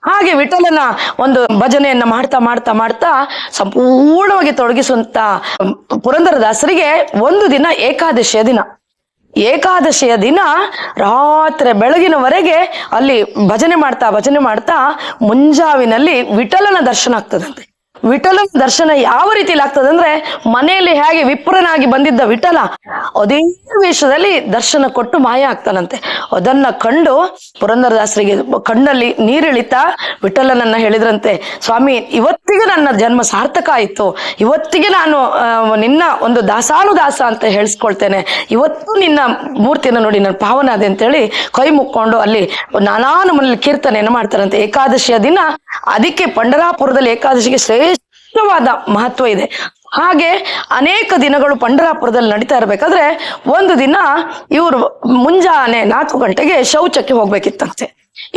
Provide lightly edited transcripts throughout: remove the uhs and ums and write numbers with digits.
ಹಾಗೆ ವಿಠಲನ ಒಂದು ಭಜನೆಯನ್ನ ಮಾಡ್ತಾ ಮಾಡ್ತಾ ಮಾಡ್ತಾ ಸಂಪೂರ್ಣವಾಗಿ ತೊಡಗಿಸುವಂತ ಪುರಂದರದಾಸರಿಗೆ ಒಂದು ದಿನ ಏಕಾದಶಿಯ ದಿನ ರಾತ್ರಿ ಬೆಳಗಿನವರೆಗೆ ಅಲ್ಲಿ ಭಜನೆ ಮಾಡ್ತಾ ಮುಂಜಾವಿನಲ್ಲಿ ವಿಠಲನ ದರ್ಶನ ಆಗ್ತದಂತೆ. ವಿಠಲನ ದರ್ಶನ ಯಾವ ರೀತಿಲಿ ಆಗ್ತದೆ ಅಂದ್ರೆ, ಮನೆಯಲ್ಲಿ ಹೇಗೆ ವಿಪ್ರನಾಗಿ ಬಂದಿದ್ದ ವಿಠಲ ಅದೇ ವೇಷದಲ್ಲಿ ದರ್ಶನ ಕೊಟ್ಟು ಮಾಯ ಆಗ್ತಾನಂತೆ. ಅದನ್ನ ಕಂಡು ಪುರಂದರದಾಸರಿಗೆ ಕಣ್ಣಲ್ಲಿ ನೀರಿಳಿತಾ ವಿಠಲನನ್ನ ಹೇಳಿದ್ರಂತೆ, ಸ್ವಾಮಿ ಇವತ್ತಿಗೆ ನನ್ನ ಜನ್ಮ ಸಾರ್ಥಕ ಆಯಿತು, ಇವತ್ತಿಗೆ ನಾನು ನಿನ್ನ ಒಂದು ದಾಸಾನುದಾಸ ಅಂತ ಹೇಳಿಸ್ಕೊಳ್ತೇನೆ, ಇವತ್ತು ನಿನ್ನ ಮೂರ್ತಿಯನ್ನು ನೋಡಿ ನಾನು ಪಾವನಾದೆ ಅಂತೇಳಿ ಕೈ ಮುಕ್ಕೊಂಡು ಅಲ್ಲಿ ನಾನಾ ನಮ್ಮಲ್ಲಿ ಕೀರ್ತನೆಯನ್ನು ಮಾಡ್ತಾರಂತೆ. ಏಕಾದಶಿಯ ದಿನ ಅದಕ್ಕೆ ಪಂಢರಾಪುರದಲ್ಲಿ ಏಕಾದಶಿಗೆ ಶ್ರೇಷ್ಠವಾದ ಮಹತ್ವ ಇದೆ. ಹಾಗೆ ಅನೇಕ ದಿನಗಳು ಪಂಢರಾಪುರದಲ್ಲಿ ನಡೀತಾ ಇರ್ಬೇಕಾದ್ರೆ ಒಂದು ದಿನ ಇವರು ಮುಂಜಾನೆ 4 ಗಂಟೆಗೆ ಶೌಚಕ್ಕೆ ಹೋಗ್ಬೇಕಿತ್ತಂತೆ.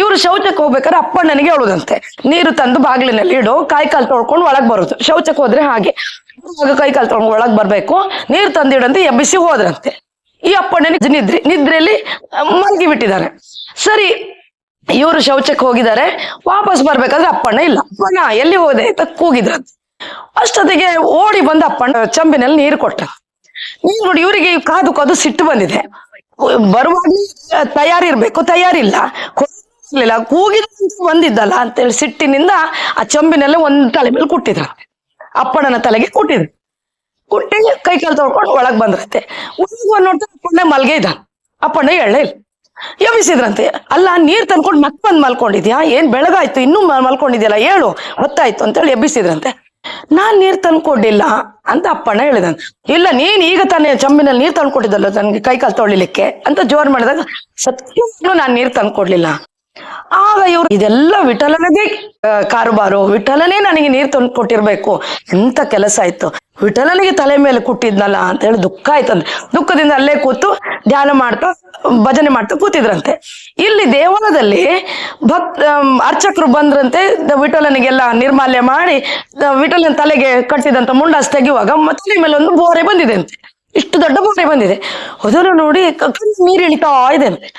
ಇವರು ಶೌಚಕ್ಕೆ ಹೋಗ್ಬೇಕಾದ್ರೆ ಅಪ್ಪಣ್ಣನಿಗೆ ಹೇಳುದಂತೆ, ನೀರು ತಂದು ಬಾಗಿಲಿನಲ್ಲಿ ಇಡು, ಕಾಲು ತೊಳ್ಕೊಂಡು ಒಳಗ್ ಬರುದು. ಶೌಚಕ್ಕೆ ಹೋದ್ರೆ ಹಾಗೆ ಕಾಲು ತೊಳ್ಕೊಂಡು ಒಳಗ್ ಬರ್ಬೇಕು, ನೀರು ತಂದಿಡಂತೆ ಎಬ್ಬಿಸಿ ಹೋದ್ರಂತೆ. ಈ ಅಪ್ಪಣ್ಣನಿಗೆ ನಿದ್ರೆಯಲ್ಲಿ ಮಲಗಿ ಬಿಟ್ಟಿದ್ದಾರೆ. ಸರಿ, ಇವರು ಶೌಚಕ್ಕೆ ಹೋಗಿದ್ದಾರೆ, ವಾಪಸ್ ಬರ್ಬೇಕಾದ್ರೆ ಅಪ್ಪಣ್ಣ ಇಲ್ಲ. ಅಪ್ಪಣ್ಣ ಎಲ್ಲಿ ಹೋದೆ ಅಂತ ಕೂಗಿದ್ರಂತೆ. ಅಷ್ಟೊತ್ತಿಗೆ ಓಡಿ ಬಂದು ಅಪ್ಪಣ್ಣ ಚಂಬಿನಲ್ಲಿ ನೀರು ಕೊಟ್ಟ. ನೀರು ನೋಡಿ ಇವರಿಗೆ ಕಾದು ಸಿಟ್ಟು ಬಂದಿದೆ. ಬರುವಾಗ್ಲೇ ತಯಾರಿಲ್ಲ, ಕೂಗಿದ ಬಂದಿದ್ದಲ್ಲ ಅಂತೇಳಿ ಸಿಟ್ಟಿನಿಂದ ಆ ಚಂಬಿನಲ್ಲೇ ಒಂದು ತಲೆ ಮೇಲೆ ಕುಟ್ಟಿದ್ರ, ಅಪ್ಪಣ್ಣನ ತಲೆಗೆ ಕುಟ್ಟಿ ಕೈ ಕಾಲು ತೊಳ್ಕೊಂಡು ಒಳಗ್ ಬಂದ್ರಂತೆ. ನೋಡ್ತಾರೆ ಅಪ್ಪಣ್ಣ ಮಲ್ಗೆ ಇದ್ದ. ಅಪ್ಪಣ್ಣ ಎಳ್ಳೆ ಇಲ್ಲ. ಎಬ್ಬಿಸಿದ್ರಂತೆ, ಅಲ್ಲ ನೀರ್ ತಂದ್ಕೊಂಡು ಮತ್ತೆ ಬಂದ್ ಮಲ್ಕೊಂಡಿದ್ಯಾ, ಏನ್ ಬೆಳಗಾಯ್ತು ಇನ್ನೂ ಮಲ್ಕೊಂಡಿದ್ಯಲ್ಲ, ಹೇಳು ಹೊತ್ತಾಯ್ತು ಅಂತೇಳಿ ಎಬ್ಬಿಸಿದ್ರಂತೆ. ನಾನ್ ನೀರ್ ತಂದ್ಕೊಡ್ಲಿಲ್ಲ ಅಂತ ಅಪ್ಪಣ್ಣ ಹೇಳಿದಂತೆ. ಇಲ್ಲ, ನೀನ್ ಈಗ ತಾನೇ ಚಂಬಿನಲ್ಲಿ ನೀರ್ ತಂದ್ಕೊಟ್ಟಿದ್ದಲ್ಲ ನನ್ಗೆ ಕೈ ಕಾಲು ತೊಳಿಲಿಕ್ಕೆ ಅಂತ ಜೋರ್ ಮಾಡಿದಾಗ, ಸತ್ಯವಾಗ್ಲೂ ನಾನ್ ನೀರ್ ತಂದ್ಕೊಡ್ಲಿಲ್ಲ. ಆಗ ಇವ್ರು ಇದೆಲ್ಲ ವಿಠಲನದೇ ಕಾರುಬಾರು, ವಿಠಲನೇ ನನಗೆ ನೀರ್ ತಂದು ಕೊಟ್ಟಿರ್ಬೇಕು, ಎಂತ ಕೆಲಸ ಆಯ್ತು, ವಿಠಲನಿಗೆ ತಲೆ ಮೇಲೆ ಕುಟ್ಟಿದ್ನಲ್ಲ ಅಂತ ಹೇಳಿ ದುಃಖ ಆಯ್ತಂದ್ರೆ ದುಃಖದಿಂದ ಅಲ್ಲೇ ಕೂತು ಧ್ಯಾನ ಮಾಡ್ತಾ ಭಜನೆ ಮಾಡ್ತಾ ಕೂತಿದ್ರಂತೆ. ಇಲ್ಲಿ ದೇವಾಲಯದಲ್ಲಿ ಅರ್ಚಕರು ಬಂದ್ರಂತೆ, ವಿಠಲನಿಗೆಲ್ಲ ನಿರ್ಮಾಲ್ಯ ಮಾಡಿ ವಿಠಲನ ತಲೆಗೆ ಕಟ್ಟಿದಂತ ಮುಂಡಾಸ್ ತೆಗೆಯುವಾಗ ತಲೆ ಮೇಲೆ ಒಂದು ಬೋರೆ ಬಂದಿದೆ ಅಂತೆ. ಇಷ್ಟು ದೊಡ್ಡ ಬೋರೆ ಬಂದಿದೆ. ಅದನ್ನು ನೋಡಿ ನೀರು ಇಳಿತಾ ಇದೆ ಅಂತೆ.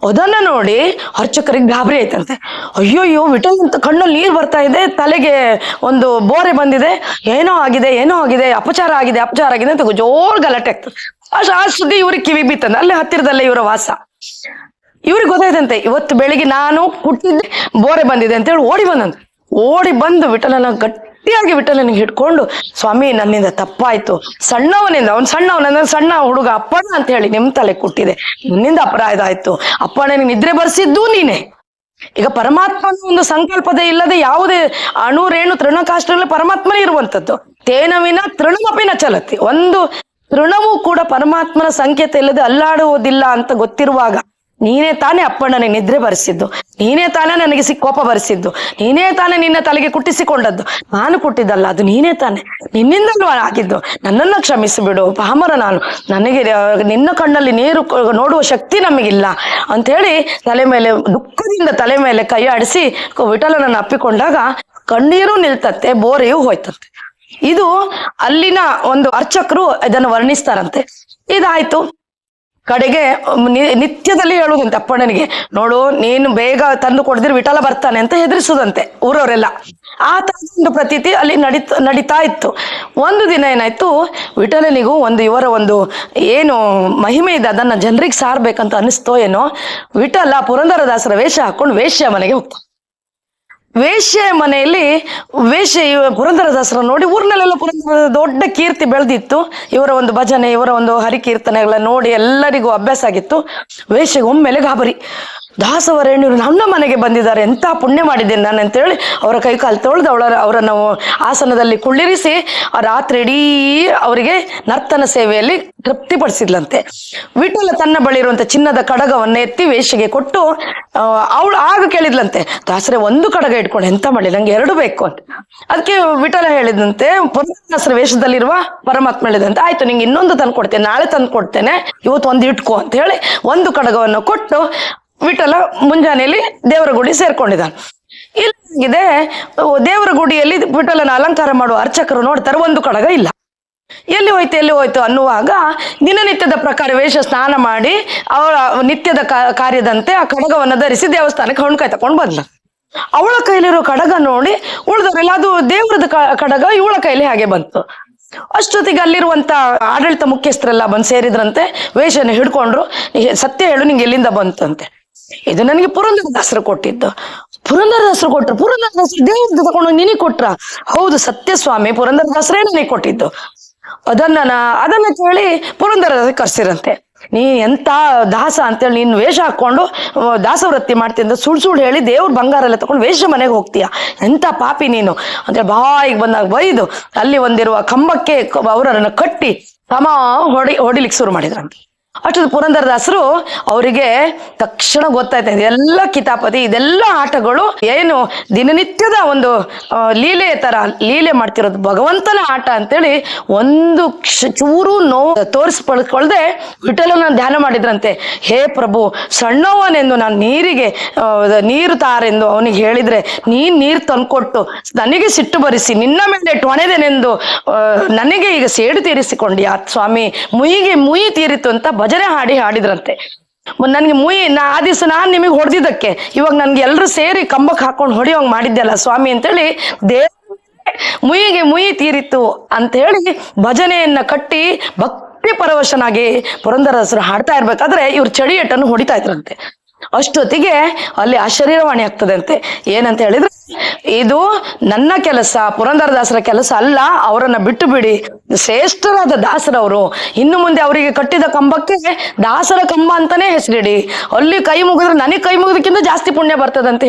ಅದನ್ನ ನೋಡಿ ಅರ್ಚಕರಿಗೆ ಗಾಬರಿ ಆಯ್ತಂತೆ. ಅಯ್ಯೋಯ್ಯೋ, ವಿಠಲ್ ಅಂತ ಕಣ್ಣಲ್ಲಿ ನೀರು ಬರ್ತಾ ಇದೆ, ತಲೆಗೆ ಒಂದು ಬೋರೆ ಬಂದಿದೆ, ಏನೋ ಆಗಿದೆ, ಅಪಚಾರ ಆಗಿದೆ ಅಂತ ಜೋರ್ ಗಲಾಟೆ ಆಗ್ತದೆ. ಆ ಸುದ್ದಿ ಇವ್ರಿಗೆ ಕಿವಿ ಬಿತ್ತಂದ, ಅಲ್ಲೇ ಹತ್ತಿರದಲ್ಲೇ ಇವರ ವಾಸ. ಇವ್ರಿಗೆ ಗೊತ್ತಾಯ್ತಂತೆ, ಇವತ್ತು ಬೆಳಿಗ್ಗೆ ನಾನು ಹುಟ್ಟಿದ್ದೆ ಬೋರೆ ಬಂದಿದೆ ಅಂತೇಳಿ ಓಡಿ ಬಂದು ವಿಠಲನ ಗಟ್ಟಿಯಾಗಿ ವಿಠಲನಿಗೆ ಹಿಡ್ಕೊಂಡು, ಸ್ವಾಮಿ ನನ್ನಿಂದ ತಪ್ಪಾಯ್ತು, ಸಣ್ಣ ಹುಡುಗ ಅಪ್ಪಣ್ಣ ಅಂತ ಹೇಳಿ ನಿಮ್ ತಲೆ ಕುಟ್ಟಿದೆ, ನನ್ನಿಂದ ಅಪರಾಧ ಆಯ್ತು, ಅಪ್ಪಣ್ಣನಿಗೆ ನಿದ್ರೆ ಬರ್ಸಿದ್ದು ನೀನೆ. ಈಗ ಪರಮಾತ್ಮನ ಒಂದು ಸಂಕಲ್ಪದೇ ಇಲ್ಲದೆ ಯಾವುದೇ ಅಣುರೇಣು ತೃಣಕಾಷ್ಟದಲ್ಲಿ ಪರಮಾತ್ಮನೇ ಇರುವಂತದ್ದು. ತೇನವಿನ ತೃಣಮಪಿನ ಚಲತಿ, ಒಂದು ತೃಣವೂ ಕೂಡ ಪರಮಾತ್ಮನ ಸಂಕೇತ ಇಲ್ಲದೆ ಅಲ್ಲಾಡುವುದಿಲ್ಲ ಅಂತ ಗೊತ್ತಿರುವಾಗ ನೀನೇ ತಾನೇ ಅಪ್ಪಣ್ಣನಿಗೆ ನಿದ್ರೆ ಬರೆಸಿದ್ದು, ನೀನೇ ತಾನೇ ನನಗೆ ಕೋಪ ಬರೆಸಿದ್ದು, ನೀನೇ ತಾನೇ ನಿನ್ನ ತಲೆಗೆ ಕುಟ್ಟಿಸಿಕೊಂಡದ್ದು, ನಾನು ಕುಟ್ಟಿದ್ದಲ್ಲ, ಅದು ನೀನೇ ತಾನೆ, ನಿನ್ನಿಂದಲೂ ಆಗಿದ್ದು, ನನ್ನನ್ನ ಕ್ಷಮಿಸಿಬಿಡು, ಪಾಮರ ನಾನು, ನನಗೆ ನಿನ್ನ ಕಣ್ಣಲ್ಲಿ ನೀರು ನೋಡುವ ಶಕ್ತಿ ನಮಗಿಲ್ಲ ಅಂತ ಹೇಳಿ ತಲೆ ಮೇಲೆ ದುಃಖದಿಂದ ತಲೆ ಮೇಲೆ ಕೈ ಆಡಿಸಿ ವಿಠಲನನ್ನು ಅಪ್ಪಿಕೊಂಡಾಗ ಕಣ್ಣೀರು ನಿಲ್ತತ್ತೆ, ಬೋರೆಯೂ ಹೋಯ್ತಂತೆ. ಇದು ಅಲ್ಲಿನ ಒಂದು ಅರ್ಚಕರು ಇದನ್ನು ವರ್ಣಿಸ್ತಾರಂತೆ. ಇದಾಯ್ತು. ಕಡೆಗೆ ನಿತ್ಯದಲ್ಲಿ ಹೇಳುವುದಂತೆ ಅಪ್ಪಣ್ಣನಿಗೆ, ನೋಡು ನೀನು ಬೇಗ ತಂದು ಕೊಡದಿರು ವಿಠಲ ಬರ್ತಾನೆ ಅಂತ ಹೆದರಿಸುದಂತೆ ಊರವರೆಲ್ಲ. ಆ ತರದ ಒಂದು ಪ್ರತೀತಿ ಅಲ್ಲಿ ನಡೀತಾ ಇತ್ತು. ಒಂದು ದಿನ ಏನಾಯ್ತು, ವಿಠಲನಿಗೂ ಇವರ ಒಂದು ಏನು ಮಹಿಮೆ ಇದೆ ಅದನ್ನ ಜನರಿಗೆ ಸಾರ್ಬೇಕಂತ ಅನಿಸ್ತೋ ಏನೋ, ವಿಠಲ ಪುರಂದರದಾಸರ ವೇಷ ಹಾಕೊಂಡು ವೇಶ್ಯ ಮನೆಗೆ ಹೋಗ್ತಾನೆ. ವೇಶ್ಯ ಮನೆಯಲ್ಲಿ ಪುರಂದರದಾಸರ ನೋಡಿ ಊರ್ನಲ್ಲೆಲ್ಲ ಪುರಂದರ ದೊಡ್ಡ ಕೀರ್ತಿ ಬೆಳೆದಿತ್ತು. ಇವರ ಒಂದು ಭಜನೆ, ಇವರ ಒಂದು ಹರಿಕೀರ್ತನೆಗಳ ನೋಡಿ ಎಲ್ಲರಿಗೂ ಅಭ್ಯಾಸ ಆಗಿತ್ತು. ವೇಶ್ಯೆಗೆ ಒಮ್ಮೆಲೆ ಗಾಬರಿ, ದಾಸವರೇಣ್ಯರು ನನ್ನ ಮನೆಗೆ ಬಂದಿದ್ದಾರೆ, ಎಂತ ಪುಣ್ಯ ಮಾಡಿದ್ದೇನೆ ನಾನು ಅಂತೇಳಿ ಅವರ ಕೈ ಕಾಲು ತೊಳೆದು ಅವರನ್ನು ಆಸನದಲ್ಲಿ ಕುಳ್ಳಿರಿಸಿ ಆ ರಾತ್ರಿ ಇಡೀ ಅವರಿಗೆ ನರ್ತನ ಸೇವೆಯಲ್ಲಿ ತೃಪ್ತಿಪಡಿಸಿದ್ಲಂತೆ. ವಿಠಲ ತನ್ನ ಬಳಿ ಇರುವಂತ ಚಿನ್ನದ ಕಡಗವನ್ನ ಎತ್ತಿ ವೇಶ್ಯೆಗೆ ಕೊಟ್ಟು ಅವಳು ಆಗ ಕೇಳಿದ್ಲಂತೆ, ದಾಸರೇ ಒಂದು ಕಡಗ ಇಟ್ಕೊಂಡು ಎಂತ ಮಾಡಿ, ನಂಗೆ 2 ಬೇಕು ಅಂತ. ಅದಕ್ಕೆ ವಿಠಲ ಹೇಳಿದಂತೆ, ಪುರಂದರದಾಸರ ವೇಷದಲ್ಲಿರುವ ಪರಮಾತ್ಮ ಹೇಳಿದಂತೆ, ಆಯ್ತು ನಿಂಗೆ ಇನ್ನೊಂದು ತಂದು ಕೊಡ್ತೇನೆ, ನಾಳೆ ತಂದು ಕೊಡ್ತೇನೆ, ಇವತ್ತು ಒಂದು ಇಟ್ಕೋ ಅಂತ ಹೇಳಿ ಒಂದು ಕಡಗವನ್ನು ಕೊಟ್ಟು ವಿಠಲ ಮುಂಜಾನೆಯಲ್ಲಿ ದೇವರ ಗುಡಿ ಸೇರ್ಕೊಂಡಿದ್ದಾನೆ. ಇಲ್ಲಿದೆ ದೇವರ ಗುಡಿಯಲ್ಲಿ ವಿಠಲನ ಅಲಂಕಾರ ಮಾಡುವ ಅರ್ಚಕರು ನೋಡ್ತಾರೆ, ಒಂದು ಕಡಗ ಇಲ್ಲ. ಎಲ್ಲಿ ಹೋಯ್ತು ಅನ್ನುವಾಗ ದಿನನಿತ್ಯದ ಪ್ರಕಾರ ವೇಷ ಸ್ನಾನ ಮಾಡಿ ಅವರ ನಿತ್ಯದ ಕಾರ್ಯದಂತೆ ಆ ಕಡಗವನ್ನು ಧರಿಸಿ ದೇವಸ್ಥಾನಕ್ಕೆ ಹೊಣ್ಕಾಯ್ ತಕೊಂಡು ಬಂದ್ಲ. ಅವಳ ಕೈಲಿರೋ ಕಡಗ ನೋಡಿ ಉಳ್ದವ್ರೆಲ್ಲ ಅದು ದೇವ್ರದ ಕಡಗ ಇವಳ ಕೈಲಿ ಹಾಗೆ ಬಂತು. ಅಷ್ಟೊತ್ತಿಗೆ ಅಲ್ಲಿರುವಂತ ಆಡಳಿತ ಮುಖ್ಯಸ್ಥರೆಲ್ಲ ಬಂದು ಸೇರಿದ್ರಂತೆ, ವೇಷನ ಹಿಡ್ಕೊಂಡ್ರು. ಸತ್ಯ ಹೇಳು, ನಿಂಗೆ ಎಲ್ಲಿಂದ ಬಂತಂತೆ. ಇದು ನನಗೆ ಪುರಂದರದಾಸರು ಕೊಟ್ಟಿದ್ದು. ಪುರಂದರದಾಸರು ಕೊಟ್ರು? ಪುರಂದರದಾಸರು ದೇವ್ರದ್ದು ತಗೊಂಡು ನಿನಗೆ ಕೊಟ್ರ? ಹೌದು ಸತ್ಯ ಸ್ವಾಮಿ, ಪುರಂದರದಾಸರೇ ನನಗೆ ಕೊಟ್ಟಿದ್ದು. ಅದನ್ನ ಕೇಳಿ ಪುರಂದರದಾಸರು ಕರ್ಸಿರಂತೆ. ನೀ ಎಂತ ದಾಸ ಅಂತೇಳಿ ನೀನ್ ವೇಷ ಹಾಕೊಂಡು ದಾಸವೃತ್ತಿ ಮಾಡ್ತಿದ್ದ ಸುಳ್ಳು ಹೇಳಿ ದೇವ್ರ ಬಂಗಾರ ಎಲ್ಲ ತಗೊಂಡು ವೇಷ ಮನೆಗೆ ಹೋಗ್ತೀಯ, ಎಂತ ಪಾಪಿ ನೀನು ಅಂತೇಳಿ ಬಾಯಿಗೆ ಬಂದಾಗ ಬೈದು ಅಲ್ಲಿ ಒಂದಿರುವ ಕಂಬಕ್ಕೆ ಅವರನ್ನ ಕಟ್ಟಿ ಹೊಡಿಲಿಕ್ಕೆ ಶುರು ಮಾಡಿದ್ರಂತೆ. ಅಷ್ಟೊಂದು ಪುರಂದರದಾಸರು ಅವರಿಗೆ ತಕ್ಷಣ ಗೊತ್ತಾಯ್ತಾ ಇದೆಲ್ಲ ಕಿತಾಪತಿ, ಇದೆಲ್ಲ ಆಟಗಳು ಏನು ದಿನನಿತ್ಯದ ಒಂದು ಲೀಲೆ ತರ ಲೀಲೆ ಮಾಡ್ತಿರೋದು, ಭಗವಂತನ ಆಟ ಅಂತೇಳಿ ಒಂದು ಚೂರು ನೋವು ತೋರಿಸ್ಕೊಳ್ದೆ ವಿಠಲನ ಧ್ಯಾನ ಮಾಡಿದ್ರಂತೆ. ಹೇ ಪ್ರಭು, ಸಣ್ಣವನೆಂದು ನಾನು ನೀರು ತಾರೆಂದು ಅವನಿಗೆ ಹೇಳಿದ್ರೆ ನೀನ್ ನೀರು ತಂದ್ಕೊಟ್ಟು ನನಗೆ ಸಿಟ್ಟು ಬರಿಸಿ ನಿನ್ನ ಮೇಲೆ ಟೊಣೆದೆನೆಂದು ನನಗೆ ಈಗ ಸೇಡು ತೀರಿಸಿಕೊಂಡ್ಯಾ ಸ್ವಾಮಿ, ಮುಯಿ ತೀರಿತು ಅಂತ ಭಜನೆ ಹಾಡಿದ್ರಂತೆ. ನನ್ಗೆ ಆ ದಿವಸ ನಾನ್ ನಿಮಗೆ ಹೊಡೆದಿದ್ದಕ್ಕೆ ಇವಾಗ ನನ್ಗೆ ಎಲ್ರು ಸೇರಿ ಕಂಬಕ್ಕೆ ಹಾಕೊಂಡು ಹೊಡಿಯೋಂಗ್ ಮಾಡಿದ್ದೆಲ್ಲ ಸ್ವಾಮಿ ಅಂತೇಳಿ ಮುಯಿ ತೀರಿತು ಅಂತ ಹೇಳಿ ಭಜನೆಯನ್ನ ಕಟ್ಟಿ ಭಕ್ತಿ ಪರವಶನಾಗಿ ಪುರಂದರದಾಸರು ಹಾಡ್ತಾ ಇರ್ಬೇಕಾದ್ರೆ ಇವ್ರು ಚಡಿಯಟ್ಟನ್ನು ಹೊಡಿತಾ ಇದ್ರಂತೆ. ಅಷ್ಟೊತ್ತಿಗೆ ಅಲ್ಲಿ ಅಶರೀರವಾಣಿ ಆಗ್ತದೆ ಅಂತೆ. ಏನಂತ ಹೇಳಿದ್ರೆ, ಇದು ನನ್ನ ಕೆಲಸ, ಪುರಂದರದಾಸರ ಕೆಲಸ ಅಲ್ಲ, ಅವರನ್ನ ಬಿಟ್ಟು ಬಿಡಿ, ಶ್ರೇಷ್ಠರಾದ ದಾಸರವರು, ಇನ್ನು ಮುಂದೆ ಅವರಿಗೆ ಕಟ್ಟಿದ ಕಂಬಕ್ಕೆ ದಾಸರ ಕಂಬ ಅಂತಾನೆ ಹೆಸರಿಡಿ, ಅಲ್ಲಿ ಕೈ ಮುಗಿದ್ರೆ ನನಗೆ ಕೈ ಮುಗಿದಕ್ಕಿಂತ ಜಾಸ್ತಿ ಪುಣ್ಯ ಬರ್ತದಂತ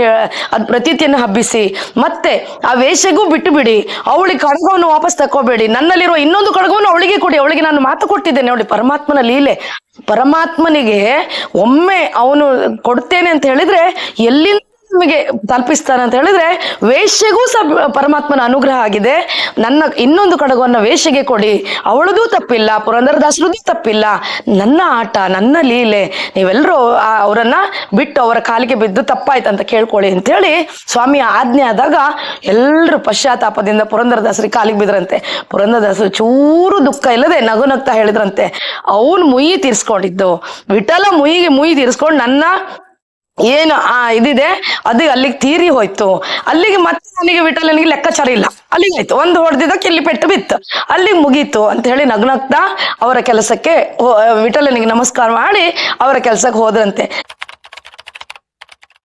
ಅದ್ ಪ್ರತೀತಿಯನ್ನು ಹಬ್ಬಿಸಿ, ಮತ್ತೆ ಆ ವೇಷಗೂ ಬಿಟ್ಟು ಬಿಡಿ, ಅವಳಿಗೆ ಕಡಗವನ್ನು ವಾಪಸ್ ತಕೋಬೇಡಿ, ನನ್ನಲ್ಲಿರುವ ಇನ್ನೊಂದು ಕಡಗವನ್ನು ಅವಳಿಗೆ ಕೊಡಿ, ಅವಳಿಗೆ ನಾನು ಮಾತು ಕೊಟ್ಟಿದ್ದೇನೆ. ನೋಡಿ ಪರಮಾತ್ಮನ ಲೀಲೆ. ಪರಮಾತ್ಮನಿಗೆ ಒಮ್ಮೆ ಅವನು ಕೊಡ್ತೇನೆ ಅಂತ ಹೇಳಿದ್ರೆ ಎಲ್ಲಿಂದ ನಮಗೆ ತಲುಪಿಸ್ತಾನೆ ಅಂತ ಹೇಳಿದ್ರೆ, ವೇಶ್ಯೆಗೂ ಸಹ ಪರಮಾತ್ಮನ ಅನುಗ್ರಹ ಆಗಿದೆ. ನನ್ನ ಇನ್ನೊಂದು ಕಡಗವನ್ನು ವೇಶ್ಯೆಗೆ ಕೊಡಿ, ಅವಳದೂ ತಪ್ಪಿಲ್ಲ, ಪುರಂದರದಾಸರದೂ ತಪ್ಪಿಲ್ಲ, ನನ್ನ ಆಟ, ನನ್ನ ಲೀಲೆ, ನೀವೆಲ್ಲರೂ ಅವರನ್ನ ಬಿಟ್ಟು ಅವರ ಕಾಲಿಗೆ ಬಿದ್ದು ತಪ್ಪಾಯ್ತಂತ ಕೇಳ್ಕೊಳ್ಳಿ ಅಂತೇಳಿ ಸ್ವಾಮಿಯ ಆಜ್ಞೆ ಆದಾಗ ಎಲ್ಲರೂ ಪಶ್ಚಾತ್ತಾಪದಿಂದ ಪುರಂದರದಾಸರಿಗೆ ಕಾಲಿಗೆ ಬಿದ್ರಂತೆ. ಪುರಂದರದಾಸರು ಚೂರು ದುಃಖ ಇಲ್ಲದೆ ನಗುನಗ್ತಾ ಹೇಳಿದ್ರಂತೆ, ಅವನು ಮುಯಿ ತೀರ್ಸ್ಕೊಂಡಿದ್ದು ವಿಠಲ ಮುಯಿ ತೀರ್ಸ್ಕೊಂಡು ನನ್ನ ಏನು ಇದಿದೆ ಅದು ಅಲ್ಲಿಗೆ ತೀರಿ ಹೋಯ್ತು, ಅಲ್ಲಿಗೆ ಮತ್ತೆ ನನಗೆ ವಿಠಲನಿಗೆ ಲೆಕ್ಕಾಚಾರ ಇಲ್ಲ, ಅಲ್ಲಿಗೆ ಆಯ್ತು, ಒಂದು ಹೊಡೆದಿದ್ದಕ್ಕೆ ಇಲ್ಲಿ ಪೆಟ್ಟು ಬಿತ್ತು, ಅಲ್ಲಿಗೆ ಮುಗೀತು ಅಂತ ಹೇಳಿ ನಗ್ನಗ್ತಾ ಅವರ ಕೆಲಸಕ್ಕೆ ವಿಠಲನಿಗೆ ನಮಸ್ಕಾರ ಮಾಡಿ ಅವರ ಕೆಲಸಕ್ಕೆ ಹೋದ್ರಂತೆ.